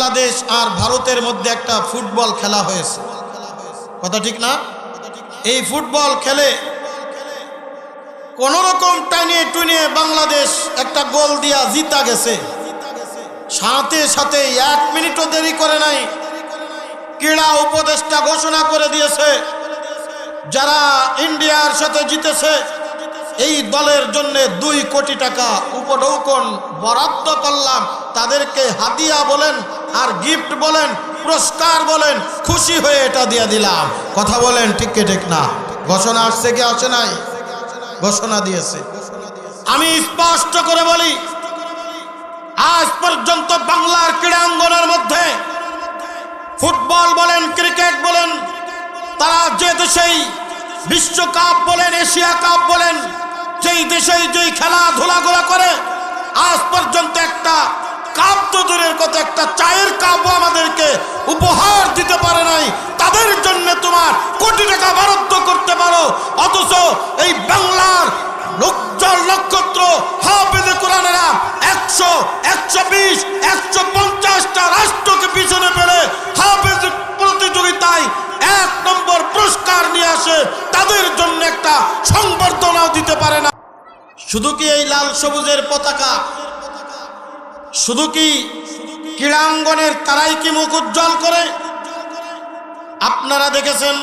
বাংলাদেশ আর ভারতের মধ্যে একটা ফুটবল খেলা হয়েছে, কথা ঠিক না? এই ফুটবল খেলে কোন রকম টাইনে টুনে বাংলাদেশ একটা গোল দিয়া জিতা গেছে। সাথে সাথে 1 মিনিটও দেরি করে নাই, ক্রীড়া উপদেষ্টা ঘোষণা করে দিয়েছে যারা ইন্ডিয়ার সাথে জিতেছে এই দলের জন্য 2 কোটি টাকা উপঢৌকন বরাদ্দ করলাম, তাদেরকে হাদিয়া বলেন আর গিফট বলেন পুরস্কার বলেন, খুশি হয়ে এটা দিয়ে দিলাম। কথা বলেন ঠিক কি ঠিক না? ঘোষণা আসছে কি আসে নাই? ঘোষণা দিয়েছে। আমি স্পষ্ট করে বলি, আজ পর্যন্ত বাংলার ক্রীড়াঙ্গনের মধ্যে ফুটবল বলেন ক্রিকেট বলেন, তারা যে দেশেই বিশ্বকাপ বলেন এশিয়া কাপ বলেন, যেই দেশেই যেই খেলাধুলাগুলো করে, আজ পর্যন্ত একটা কাপ তো দূরের কথা, একটা চায়ের কাপও আমাদেরকে উপহার দিতে পারে নাই। তাদের জন্য তোমার কোটি টাকা বরাদ্দ করতে পারো, অথচ এই বাংলার উজ্জ্বল নক্ষত্র হাফেজে কোরআনেরা 100, 120, 150টা রাষ্ট্রকে পিছনে ফেলে হাফেজ প্রতিযোগিতায় 1 নম্বর পুরস্কার নিয়ে আসে, তাদের জন্য একটা সংবর্ধনাও দিতে পারে না। শুধু কি এই লাল সবুজের পতাকা, শুধু কি ক্রীড়াঙ্গনের তারাই কি মুখ উজ্জ্বল করে? আপনারা দেখেছেন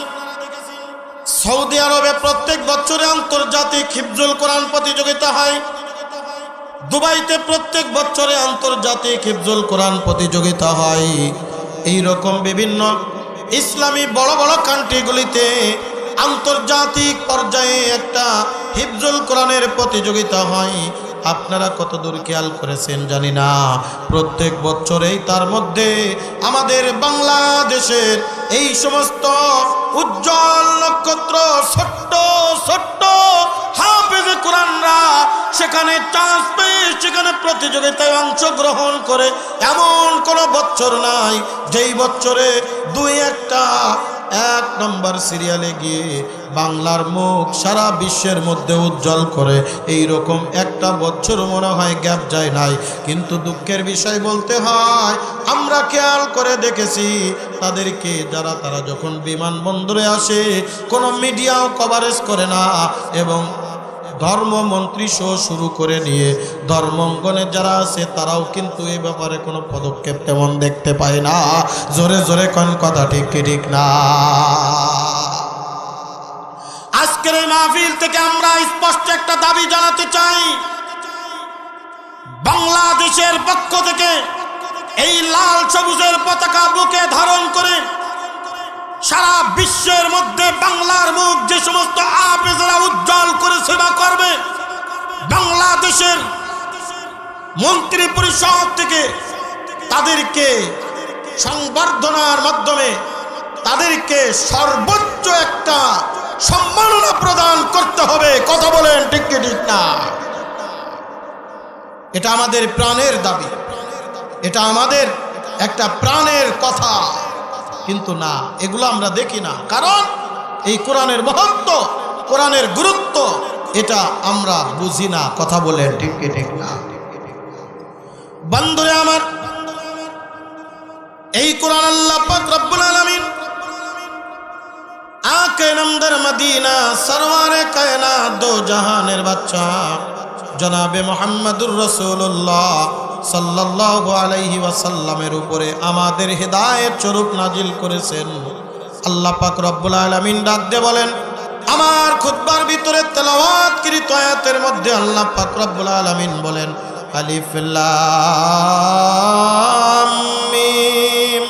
সৌদি আরবে প্রত্যেক বছরে আন্তর্জাতিক হিফজুল কোরআন প্রতিযোগিতা হয়, দুবাইতে প্রত্যেক বছরে আন্তর্জাতিক হিফজুল কোরআন প্রতিযোগিতা হয়। এই রকম বিভিন্ন ইসলামী বড় বড় কান্ট্রিগুলিতে আন্তর্জাতিক পর্যায়ে একটা হিফজুল কোরআনের প্রতিযোগিতা হয়। আপনারা কত দূর খেয়াল করেছেন জানি না, প্রত্যেক বছরেই তার মধ্যে আমাদের বাংলাদেশের এই সমস্ত উজ্জ্বল নক্ষত্র ছোট্ট ছোট্ট হাফেজে কোরআনরা সেখানে চান্স পেয়ে সেখানে প্রতিযোগিতায় অংশগ্রহণ করে এমন কোনো বছর নাই যেই বছরে 2-1টা 1 নম্বর সিরিয়ালে গিয়ে বাংলার মুখ সারা বিশ্বের মধ্যে উজ্জ্বল করে। এই রকম একটা বছর মনে হয় গ্যাপ যায় নাই। কিন্তু দুঃখের বিষয় বলতে হয়, আমরা খেয়াল করে দেখেছি তাদেরকে তারা যখন বিমানবন্দরে আসে কোনো মিডিয়াও কভারেজ করে না, এবং ধর্মমন্ত্রী সহ শুরু করে নিয়ে ধর্মাঙ্গনে যারা আছে তারাও কিন্তু এই ব্যাপারে কোনো পদক্ষেপ তেমন দেখতে পায় না। জোরে জোরে কোন কথা ঠিক কি ঠিক না? আজকের এই মাহফিল থেকে আমরা স্পষ্ট একটা দাবি জানাতে চাই, বাংলাদেশের পক্ষ থেকে এই লাল সবুজের পতাকা বুকে ধারণ করে সারা বিশ্বের মধ্যে বাংলার মুখ যে সমস্ত হাফেজরা উজ্জ্বল করে সেবা করবে, বাংলাদেশের মন্ত্রী পরিষদ থেকে তাদেরকে সংবর্ধনার মাধ্যমে তাদেরকে সর্বোচ্চ একটা সম্মাননা প্রদান করতে হবে। কথা বলেন ঠিক কি ঠিক না? এটা আমাদের প্রাণের দাবি, এটা আমাদের একটা প্রাণের কথা। কিন্তু না, এগুলো আমরা দেখি না, কারণ এই কোরআনের মহত্ব, কোরআনের গুরুত্ব এটা আমরা বুঝি না। কথা বলেন ঠিক কি ঠিক না? বন্ধুরে আমার, এই কোরআন আল্লাহ পাক রব্বুল আলামিন আকে নামদার মদিনা সরওয়ারে কায়নাত দো জাহানের বাদশা জনাবে মুহাম্মদুর রাসূলুল্লাহ সাল্লাল্লাহু আলাইহি ওয়াসাল্লামের উপরে আমাদের হেদায়েত স্বরূপ নাজিল করেছেন। আল্লাহ পাক রব্বুল আলামিন ডাক দিয়ে বলেন, আমার খুতবার ভিতরে তেলাওয়াতকৃত আয়াতের মধ্যে আল্লাহ পাক রব্বুল আলামিন বলেন, আলিফ লাম মিম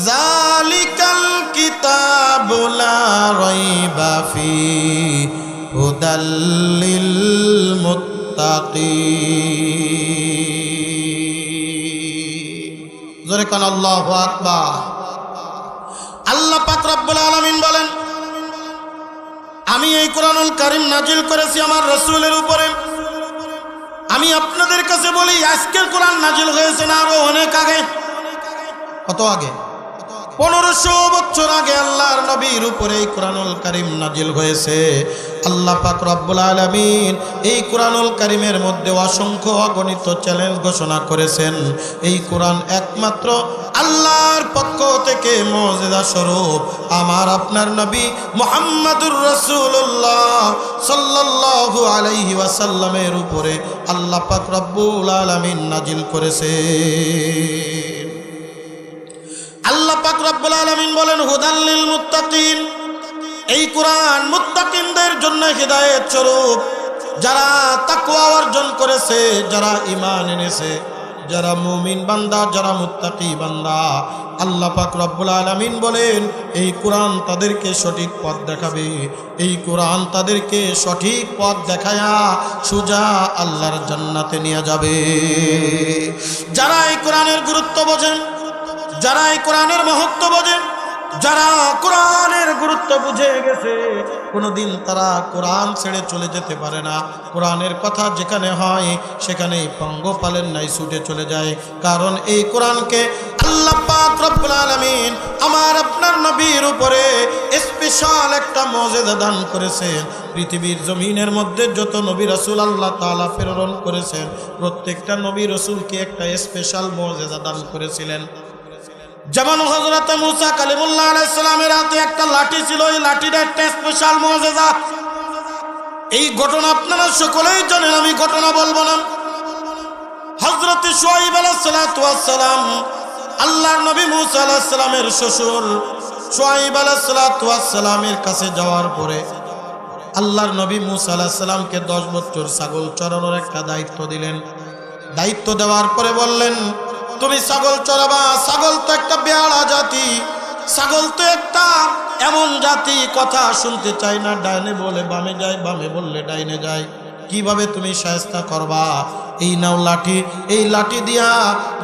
যালিকাল কিতাবু লা রাইবা ফীহি হুদাল লিল মুত্তাকিন। জোরে কান আল্লাহু আকবার। আল্লাহ পাক রব্বুল আলামিন বলেন, আমি এই কোরআনুল কারীম নাজিল করেছি আমার রাসূলের উপরে। আমি আপনাদের কাছে বলি, আজকের কোরআন নাজিল হয়েছে না আরো অনেক আগে? কত আগে? 1500 বছর আগে আল্লাহর নবীর উপরে এই কোরআনুল কারীম নাজিল হয়েছে। আল্লাহ পাক রব্বুল আলামিন এই কোরআনুল কারীমের মধ্যে অসংখ্য অগণিত চ্যালেঞ্জ ঘোষণা করেছেন। এই কোরআন একমাত্র আল্লাহর পক্ষ থেকে মুজিজা স্বরূপ আমার আপনার নবী মুহাম্মদুর রাসূলুল্লাহ সাল্লাল্লাহু আলাইহি ওয়াসাল্লামের উপরে আল্লাহ পাক রব্বুল আলামিন নাজিল করেছেন। আল্লাহ পাক রব্বুল আলামিন বলেন হুদাল লিল মুত্তাকিন, এই কোরআন মুত্তাকিনদের জন্য হিদায়াত স্বরূপ, যারা তাকওয়া অর্জন করেছে, যারা ঈমান এনেছে, যারা মুমিন বান্দা, যারা মুত্তাকি বান্দা। আল্লাহ পাক রব্বুল আলামিন বলেন এই কোরআন তাদেরকে সঠিক পথ দেখাবে, এই কোরআন তাদেরকে সঠিক পথ দেখায়া সোজা আল্লাহর জান্নাতে নিয়ে যাবে। যারা এই কোরআনের গুরুত্ব বোঝেন, যারা এই কোরআনের মহত্ব বোঝেন, যারা কোরআনের গুরুত্ব বুঝে গেছে, কোনোদিন তারা কোরআন ছেড়ে চলে যেতে পারে না। কোরআনের কথা যেখানে হয় সেখানেই পঙ্গপালের নাই ছুটে চলে যায়। কারণ এই কোরআনকে আল্লাহ পাক রব্বুল আলামিন আমার আপনার নবীর উপরে স্পেশাল একটা মুজিজা দান করেছেন। পৃথিবীর জমিনের মধ্যে যত নবী রাসূল আল্লাহ তাআলা প্রেরণ করেছেন, প্রত্যেকটা নবী রাসূলকে একটা স্পেশাল মুজিজা দান করেছিলেন। যেমন হযরত মুসা কালিমুল্লাহ আলাইহিস সালামের হাতে একটা লাঠি ছিল, এই লাঠিটা একটা স্পেশাল মুজিজা। এই ঘটনা আপনারা সকলেই জানেন, আমি ঘটনা বলবো না। হযরত শুআয়ব আলাইহিস সালাতু ওয়াস সালাম আল্লাহর নবী মুসা আলাইহিস সালামের শ্বশুর শুআয়ব আলাইহিস সালাতু ওয়াস সালামের কাছে যাওয়ার পরে আল্লাহর নবী মুসা আলাইহিস সালামকে 10 বছর ছাগল চরানোর একটা দায়িত্ব দিলেন। দায়িত্ব দেওয়ার পরে বললেন তুমি ছাগল চড়াবা। ছাগল তো একটা বেয়াড়া জাতি, ছাগল তো একটা এমন জাতি কথা শুনতে চায় না, ডাইনে বলে বামে যায়, বামে বললে ডাইনে যায়। কিভাবে তুমি শায়েস্তা করবা? এই নাও লাঠি, এই লাঠি দিয়া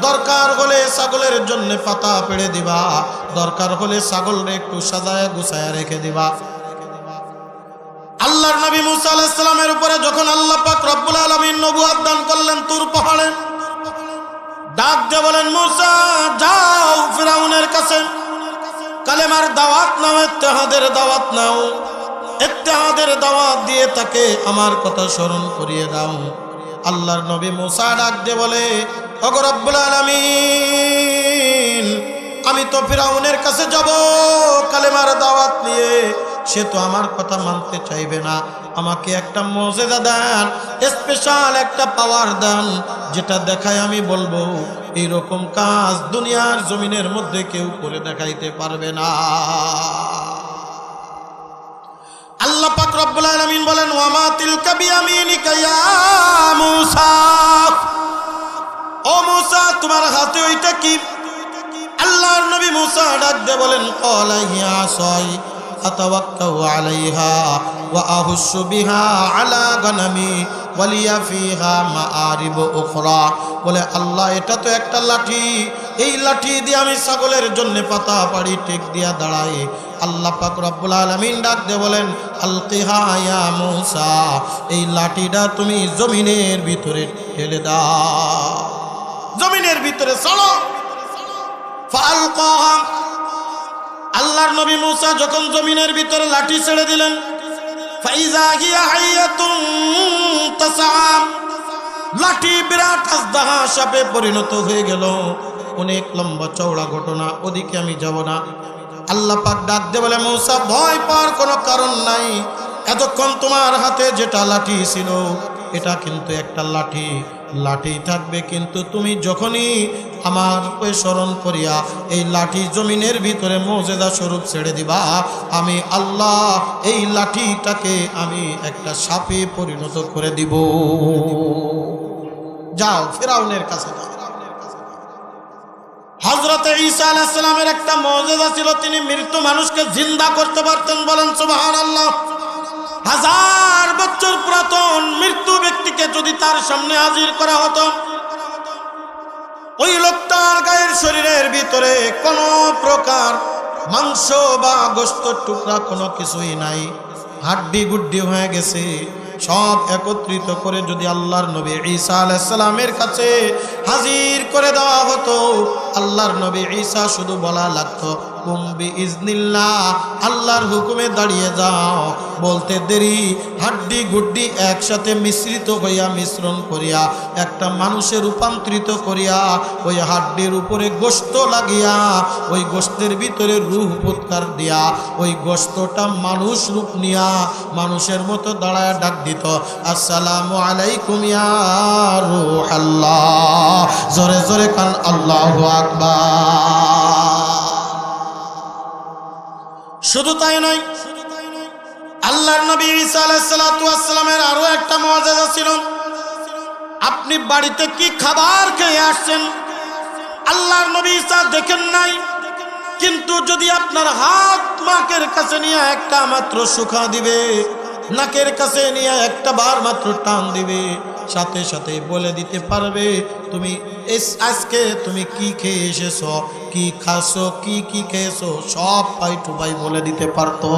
দরকার হলে ছাগলের জন্য পাতা পেড়ে দিবা, দরকার হলে ছাগলরে একটু সাজায় গুছায় রেখে দিবা। আল্লাহর নবী মুসা আলাইহিস সালামের উপরে যখন আল্লাহ পাক রব্বুল আলামিন নবুয়ত দান করলেন তুর পাহাড়ে, ডাক দিয়ে বলেন মুসা যাও ফিরাউনের কাছে, কালেমার দাওয়াত নাও, ইত্তেহাদের দাওয়াত নাও, ইত্তেহাদের দাওয়াত দিয়ে তাকে আমার কথা স্মরণ করিয়ে দাও। আল্লাহর নবী মুসা ডাক দিয়ে বলে ওগো রব্বুল আলামিন, আমি তো ফিরাউনের কাছে যাব কালেমার দাওয়াত নিয়ে, সে তো আমার কথা মানতে চাইবে না। আমাকে একটা মুজিজা দেন, স্পেশাল একটা পাওয়ার দেন, যেটা দেখায় আমি বলবো এইরকম কাজ দুনিয়ার জমিনের মধ্যে কেউ করে দেখাইতে পারবে না। আল্লাহ পাক রব্বুল আলামিন বলেন ওয়া মা তিলকা বিয়ামিনিকা ইয়া মূসা, ও মূসা তোমার হাতে ওইটা কি? আল্লাহর নবী মূসা ডাক দিয়ে বলেন ক্বালা হিয়া আসাই আতাওয়াক্কাউ আলাইহা ওয়া আহুশু বিহা আলা গনামি ওয়ালিয়া ফিহা মাআরিব উখরা। বলে আল্লাহ এটা তো একটা লাঠি, এই লাঠি দিয়ে আমি ছাগলের জন্য পাতা পাড়ি টেক দিয়া দাঁড়াই। আল্লাহ পাক রব্বুল আলামিন ডাক দিয়ে বলেন আলকিহা ইয়া মূসা, এই লাঠিটা তুমি জমিনের ভিতরে ঠেলে দাও, জমিনের ভিতরে চলো। ফালকাহা, আল্লাহর নবী মূসা যখন জমিনের ভিতরে লাঠি ছেড়ে দিলেন, ফাইজা হিয়া হাইয়াতুন তাসআ, লাঠি বিরাট আজদাহা সাপে পরিণত হয়ে গেল। অনেক লম্বা চওড়া ঘটনা, ওদিকে আমি যাব না। আল্লাহ পাক ডাক দিয়ে বলে মূসা ভয় পাওয়ার কোনো কারণ নাই, এতক্ষণ তোমার হাতে যেটা লাঠি ছিল এটা কিন্তু একটা লাঠি, লাঠি থাকবে, কিন্তু তুমি যখনই আমার স্মরণ করিয়া এই লাঠি জমিনের ভিতরে মুজিজা স্বরূপ ছেড়ে দিবা, আমি আল্লাহ এই লাঠিটাকে আমি একটা সাপে পরিণত করে দিব। যাও ফিরাউনের কাছে যাও। হযরত ঈসা আলাইহিস সালামের একটা মুজিজা ছিল, তিনি মৃত্যু মানুষকে জিন্দা করতে পারতেন। বলেন সুবহানাল্লাহ। 1000 বছর পুরাতন মৃত্যু ব্যক্তিকে যদি তার সামনে হাজির করা হতো, ওই লোকটার গায়ের শরীরের ভিতরে কোনো প্রকার মাংস বা গোশতের টুকরা কোনো কিছুই নাই, হাড্ডি গুড্ডি হয়ে গেছে, সব একত্রিত করে যদি আল্লাহর নবী ঈসা আলাইহিস সালামের কাছে হাজির করে দেওয়া হতো, আল্লাহর নবী ঈসা শুধু বলা লাগতো কুম বিইজনিল্লাহ, আল্লাহর হুকুমে দাঁড়িয়ে যাও। বলতে দেরি হাড্ডি গুড্ডি একসাথে মিশ্রিত হইয়া মিশ্রণ করিয়া একটা মানুষে রূপান্তরিত করিয়া ওই হাড্ডির উপরে গোশত লাগিয়া ওই গোশতের ভিতরে রূহ ফুৎকার দিয়া ওই গোশতটা মানুষ রূপ নিয়া মানুষের মতো দাঁড়ায় ডাক দিত, আসসালামু আলাইকুম ইয়া রূহাল্লাহ। জোরে জোরে কান আল্লাহু আকবার। শুধু তাই নয়, আল্লাহর নবী ঈসা আলাইহিস সালাতু ওয়াস সালামের আরো একটা মুআজিজা ছিল। আপনি বাড়িতে কি খাবার খেয়ে আসছেন আল্লাহর নবী ঈসা দেখেন নাই, কিন্তু যদি আপনার হাত নাকের কাছে নিয়ে একটা মাত্র শুকা দিবে, নাকের কাছে নিয়ে একটা বার মাত্র টান দিবে, সাথে সাথে বলে দিতে পারবে তুমি আজকে তুমি কি খেয়ে এসেছো, কি খাসো, কি কি খেয়েছো, সব পাই টু পাই বলে দিতে পারতো।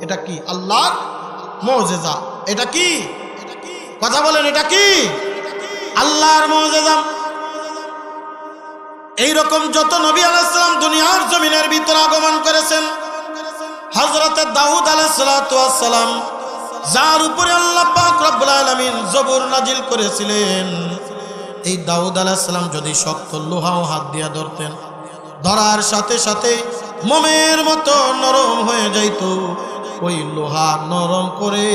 এটা কি আল্লাহর মুআজিজা? এটা কি কথা বলেন, এটা কি আল্লাহর মুআজিজা? এইরকম যত নবী আলাইহিস সালাম দুনিয়ার জমিনের ভিতরে আগমন করেছেন, হযরত দাউদ আলাইহিস সালাতু ওয়াস সালাম যার উপরে আল্লাহ পাক রব্বুল আলামিন জবর নাজিল করেছিলেন, এই দাউদ আলাইহিস সালাম যদি শক্ত লোহাও হাত দিয়া ধরতেন, ধরার সাথে সাথে মোমের মতো নরম হয়ে যাইত। ওই লোহা নরম করে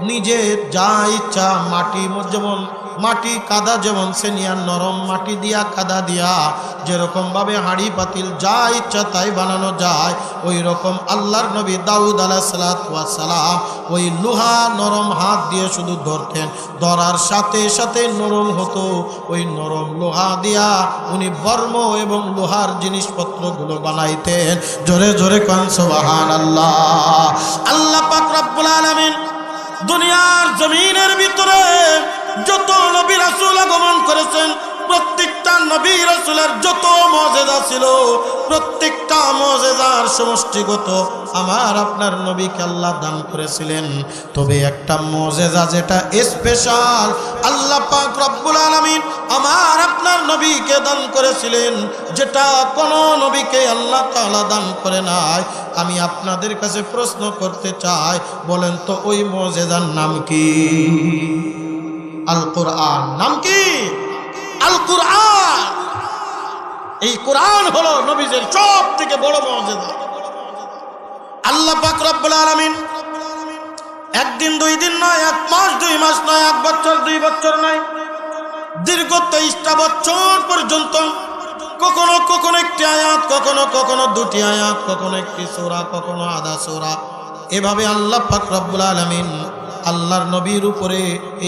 নিজে যা ইচ্ছা মাটি, যেমন মাটি কাদা যেমন সেনিয়ার নরম মাটি দিয়া কাদা দিয়া যেরকম ভাবে হাঁড়ি পাতিল যা ইচ্ছা তাই বানানো যায়, ওই রকম আল্লাহর নবী দাউদ আলাইহিস সালাম ওই লোহা নরম হাত দিয়ে শুধু ধরতেন, ধরার সাথে সাথে নরম হতো। ওই নরম লোহা দিয়া উনি বর্ম এবং লোহার জিনিসপত্রগুলো বানাইতেন। জোরে জোরে কান সুবহানাল্লাহ। আল্লাহ পাক রব্বুল আলামিন দুনিয়ার জমিনের ভিতরে যত নবী রাসূল আগমন করেছেন, প্রত্যেকটা নবী রাসূলের যত মুআজিজা ছিল, প্রত্যেকটা মুআজিজার সমষ্টিগত আমার আপনার নবীকে আল্লাহ দান করেছিলেন। তবে একটা মুআজিজা যেটা স্পেশাল আল্লাহ পাক রব্বুল আলামিন আমার আপনার নবীকে দান করেছিলেন, যেটা কোন নবীকে আল্লাহ তাআলা দান করে নাই। আমি আপনাদের কাছে প্রশ্ন করতে চাই, বলেন তো ওই মুআজিজার নাম কি? আল কোরআন। নাম কি? আল কোরআন। এই কোরআন হলো নবীদের সব থেকে বড় মুআজিজা। আল্লাহ পাক রব্বুল আলামিন একদিন দুই দিন নয়, এক মাস দুই মাস নয়, এক বছর দুই বছর নয়, দীর্ঘ 23টা বছর পর্যন্ত কখনো কখনো একটি আয়াত, কখনো কখনো দুটি আয়াত, কখনো একটি সূরা, কখনো আধা সূরা, এভাবে আল্লাহ পাক রব্বুল আলামিন আল্লাহর নবীর উপরে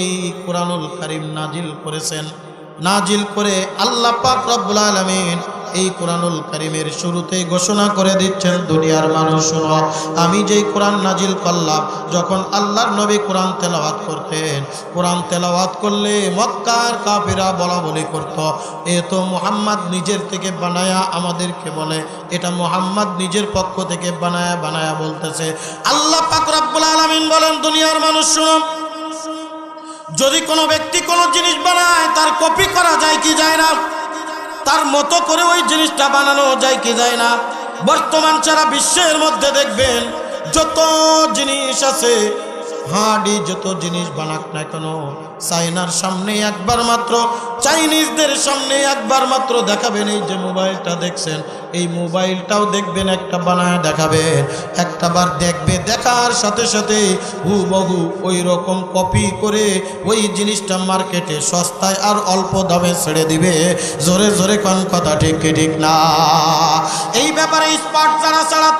এই কোরআনুল কারীম নাজিল করেছেন। নাজিল করে আল্লাহ পাক রব্বুল আলামিন এই কোরআনুল কারীমের শুরুতেই ঘোষণা করে দিচ্ছেন, দুনিয়ার মানুষ শোনো, আমি যেই কোরআন নাজিল করলাম, যখন আল্লাহর নবী কোরআন তেলাওয়াত করতেন, কোরআন তেলাওয়াত করলে মক্কার কাফেররা বলা বলি করত, এ তো মুহাম্মদ নিজের থেকে বানায়া আমাদেরকে বলে, এটা মুহাম্মদ নিজের পক্ষ থেকে বানায়া বানায়া বলতেছে। আল্লাহ পাক রব্বুল আলামিন বলেন, দুনিয়ার মানুষ শোনো, যদি কোনো ব্যক্তি কোনো জিনিস বানায় তার কপি করা যায় কি যায় না? তার মতো করে ওই জিনিসটা বানানো যায় কি যায় না? বর্তমান সারা বিশ্বের মধ্যে দেখবেন যত জিনিস আছে, হাঁড়ি যত জিনিস বানাক না কেন, চাইনার সামনে একবার মাত্র, চাইনিজদের সামনে একবার মাত্র দেখাবেন, এই যে মোবাইলটা দেখছেন, এই মোবাইলটাও দেখবেন একটা বানায় দেখাবেন, একটা বার দেখবে, দেখার সাথে সাথে হুবহু ওই রকম কপি করে ওই জিনিসটা মার্কেটে সস্তায় আর অল্প দামে ছেড়ে দিবে। জোরে জোরে কোন কথা ঠিক কি ঠিক না? এই ব্যাপারে স্পার্ট যারা ছাড়া